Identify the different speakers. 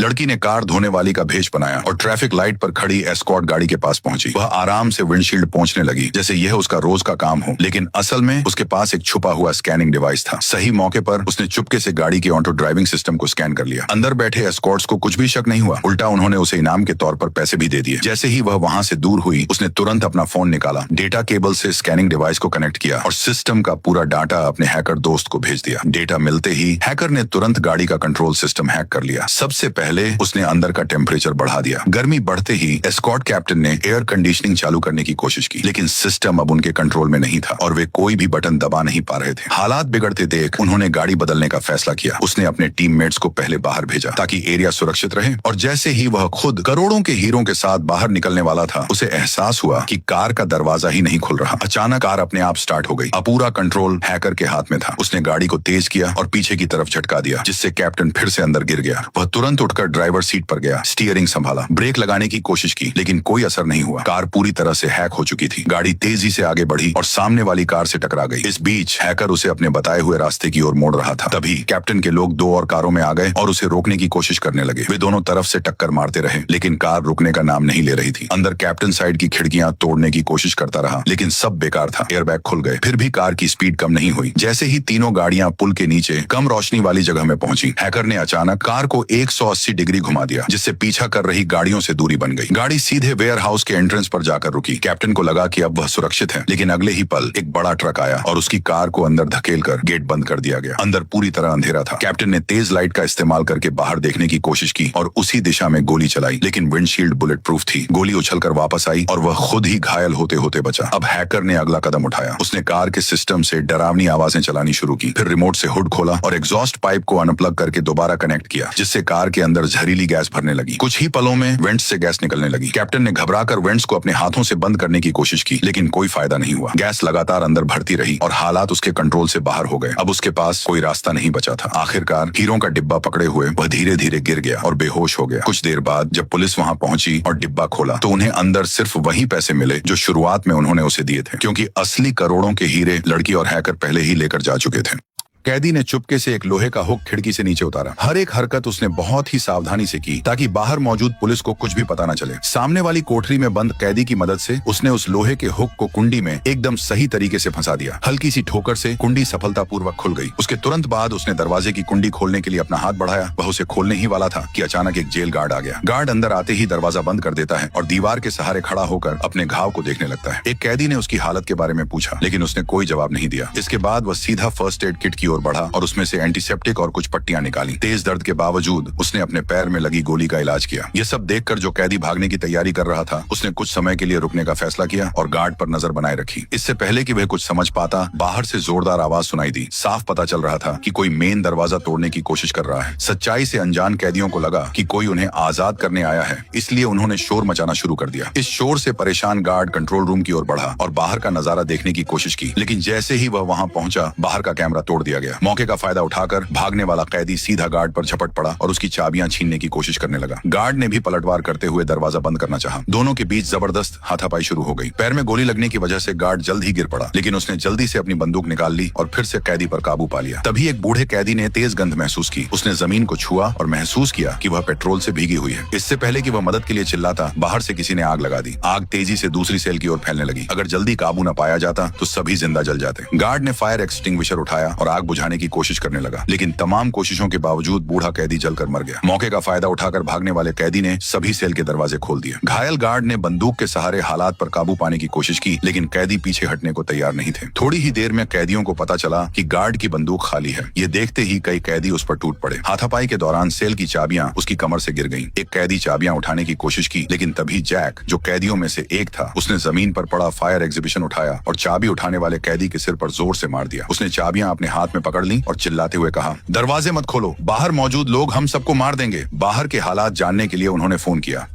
Speaker 1: लड़की ने कार धोने वाली का भेष बनाया और ट्रैफिक लाइट पर खड़ी एस्कॉर्ट गाड़ी के पास पहुंची। वह आराम से विंडशील्ड पहुंचने लगी जैसे यह उसका रोज का काम हो, लेकिन असल में उसके पास एक छुपा हुआ स्कैनिंग डिवाइस था। सही मौके पर उसने चुपके से गाड़ी के ऑटो ड्राइविंग सिस्टम को स्कैन कर लिया। अंदर बैठे एस्कॉर्ट्स को कुछ भी शक नहीं हुआ, उल्टा उन्होंने उसे इनाम के तौर पर पैसे भी दे दिए। जैसे ही वह वहां से दूर हुई, उसने तुरंत अपना फोन निकाला, डेटा केबल से स्कैनिंग डिवाइस को कनेक्ट किया और सिस्टम का पूरा डाटा अपने हैकर दोस्त को भेज दिया। डेटा मिलते ही हैकर ने तुरंत गाड़ी का कंट्रोल सिस्टम हैक कर लिया। सबसे पहले उसने अंदर का टेम्परेचर बढ़ा दिया। गर्मी बढ़ते ही एस्कॉर्ट कैप्टन ने एयर कंडीशनिंग चालू करने की कोशिश की, लेकिन सिस्टम अब उनके कंट्रोल में नहीं था और वे कोई भी बटन दबा नहीं पा रहे थे। हालात बिगड़ते देख उन्होंने गाड़ी बदलने का फैसला किया। उसने अपने टीममेट्स को पहले बाहर भेजा ताकि एरिया सुरक्षित रहे, और जैसे ही वह खुद करोड़ों के हीरों के साथ बाहर निकलने वाला था, उसे एहसास हुआ कि कार का दरवाजा ही नहीं खुल रहा। अचानक कार अपने आप स्टार्ट हो गई। अब पूरा कंट्रोल हैकर के हाथ में था। उसने गाड़ी को तेज किया और पीछे की तरफ झटका दिया, जिससे कैप्टन फिर से अंदर गिर गया। वह तुरंत उठकर ड्राइवर सीट पर गया, स्टीयरिंग संभाला, ब्रेक लगाने की कोशिश की, लेकिन कोई असर नहीं हुआ। कार पूरी तरह से हैक हो चुकी थी। गाड़ी तेजी से आगे बढ़ी और सामने वाली कार से टकरा गई। इस बीच हैकर उसे अपने बताए हुए रास्ते की ओर मोड़ रहा था। तभी कैप्टन के लोग दो और कारों में आ गए और उसे रोकने की कोशिश करने लगे। वे दोनों तरफ से टक्कर मारते रहे, लेकिन कार रुकने का नाम नहीं ले रही थी। अंदर कैप्टन साइड की खिड़कियां तोड़ने की कोशिश करता रहा, लेकिन सब बेकार था। एयरबैग खुल गए, फिर भी कार की स्पीड कम नहीं हुई। जैसे ही तीनों गाड़ियां पुल के नीचे कम रोशनी वाली जगह में पहुंची, हैकर ने अचानक कार को 180 डिग्री घुमा दिया, जिससे पीछा कर रही गाड़ियों से दूरी बन गई। गाड़ी सीधे वेयर हाउस के एंट्रेंस पर जाकर रुकी। कैप्टन को लगा कि अब वह सुरक्षित है, लेकिन अगले ही पल एक बड़ा ट्रक आया और उसकी कार को अंदर धकेलकर गेट बंद कर दिया गया। अंदर पूरी तरह अंधेरा था। कैप्टन ने तेज लाइट का इस्तेमाल करके बाहर देखने की कोशिश की और उसी दिशा में गोली चलाई, लेकिन विंडशील्ड बुलेट प्रूफ थी। गोली उछलकर वापस आई और वह खुद ही घायल होते होते बचा। अब हैकर ने अगला कदम उठाया। उसने कार के सिस्टम से डरावनी आवाजें चलानी शुरू की, फिर रिमोट से हुड खोला और एग्जॉस्ट पाइप को अनप्लग करके दोबारा कनेक्ट किया, जिससे कार के अंदर जहरीली गैस भरने लगी। कुछ ही पलों में वेंट्स से गैस निकलने लगी। कैप्टन ने घबराकर वेंट्स को अपने हाथों से बंद करने की कोशिश की, लेकिन कोई फायदा नहीं हुआ। गैस लगातार अंदर भरती रही और हालात उसके कंट्रोल से बाहर हो गए। अब उसके पास कोई रास्ता नहीं बचा था। आखिरकार हीरों का डिब्बा पकड़े हुए वह धीरे धीरे गिर गया और बेहोश हो गया। कुछ देर बाद जब पुलिस वहां पहुंची और डिब्बा खोला, तो उन्हें अंदर सिर्फ वही पैसे मिले जो शुरुआत में उन्होंने उसे दिए थे, क्योंकि असली करोड़ों के हीरे लड़की और हैकर पहले ही लेकर जा चुके थे। कैदी ने चुपके से एक लोहे का हुक खिड़की से नीचे उतारा। हर एक हरकत उसने बहुत ही सावधानी से की ताकि बाहर मौजूद पुलिस को कुछ भी पता न चले। सामने वाली कोठरी में बंद कैदी की मदद से उसने उस लोहे के हुक को कुंडी में एकदम सही तरीके से फंसा दिया। हल्की सी ठोकर से कुंडी सफलतापूर्वक खुल गई। उसके तुरंत बाद उसने दरवाजे की कुंडी खोलने के लिए अपना हाथ बढ़ाया। वह उसे खोलने ही वाला था कि अचानक एक जेल गार्ड आ गया। गार्ड अंदर आते ही दरवाजा बंद कर देता है और दीवार के सहारे खड़ा होकर अपने घाव को देखने लगता है। एक कैदी ने उसकी हालत के बारे में पूछा, लेकिन उसने कोई जवाब नहीं दिया। इसके बाद वह सीधा फर्स्ट एड किट की ओर बढ़ा और उसमें एंटीसेप्टिक और कुछ पट्टियां निकाली। तेज दर्द के बावजूद उसने अपने पैर में लगी गोली का इलाज किया। यह सब देखकर जो कैदी भागने की तैयारी कर रहा था, उसने कुछ समय के लिए रुकने का फैसला किया और गार्ड पर नजर बनाए रखी। इससे पहले कि वह कुछ समझ पाता, बाहर से जोरदार आवाज सुनाई दी। साफ पता चल रहा था कि कोई मेन दरवाजा तोड़ने की कोशिश कर रहा है। सच्चाई से अनजान कैदियों को लगा कि कोई उन्हें आजाद करने आया है, इसलिए उन्होंने शोर मचाना शुरू कर दिया। इस शोर से परेशान गार्ड कंट्रोल रूम की ओर बढ़ा और बाहर का नजारा देखने की कोशिश की, लेकिन जैसे ही वह वहां पहुंचा, बाहर का कैमरा तोड़ दिया गया। मौके का फायदा उठाकर भागने वाला कैदी सीधा गार्ड पर झपट पड़ा और उसकी चाबियां छीनने की कोशिश करने लगा। गार्ड ने भी पलटवार करते हुए दरवाजा बंद करना चाहा। दोनों के बीच जबरदस्त हाथापाई शुरू हो गई। पैर में गोली लगने की वजह से गार्ड जल्द ही गिर पड़ा, लेकिन उसने जल्दी से अपनी बंदूक निकाल ली और फिर से कैदी पर काबू पा लिया। तभी एक बूढ़े कैदी ने तेज गंध महसूस की। उसने जमीन को छुआ और महसूस किया कि वह पेट्रोल से भीगी हुई है। इससे पहले कि वह मदद के लिए चिल्लाता, बाहर से किसी ने आग लगा दी। आग तेजी से दूसरी सेल की ओर फैलने लगी। अगर जल्दी काबू न पाया जाता तो सभी जिंदा जल जाते। गार्ड ने फायर एक्सटिंग्विशर उठाया और आग बुझाने की कोशिश करने लगा, लेकिन तमाम कोशिशों के बावजूद बूढ़ा कैदी जलकर मर गया। मौके का फायदा उठाकर भागने वाले कैदी ने सभी सेल के दरवाजे खोल दिए। घायल गार्ड ने बंदूक के सहारे हालात पर काबू पाने की कोशिश की, लेकिन कैदी पीछे हटने को तैयार नहीं थे। थोड़ी ही देर में कैदियों को पता चला कि गार्ड की बंदूक खाली है। ये देखते ही कई कैदी उस पर टूट पड़े। हाथापाई के दौरान सेल की चाबियां उसकी कमर से गिर गईं। एक कैदी चाबियां उठाने की कोशिश की, लेकिन तभी जैक, जो कैदियों में से एक था, उसने जमीन पर पड़ा फायर एग्जीबिशन उठाया और चाबी उठाने वाले कैदी के सिर पर जोर से मार दिया। उसने चाबियां अपने हाथ में पकड़ ली और चिल्लाते हुए कहा, दरवाजे मत खोलो, बाहर मौजूद लोग हम सबको मार देंगे। बाहर के हालात जानने के लिए उन्होंने फोन किया।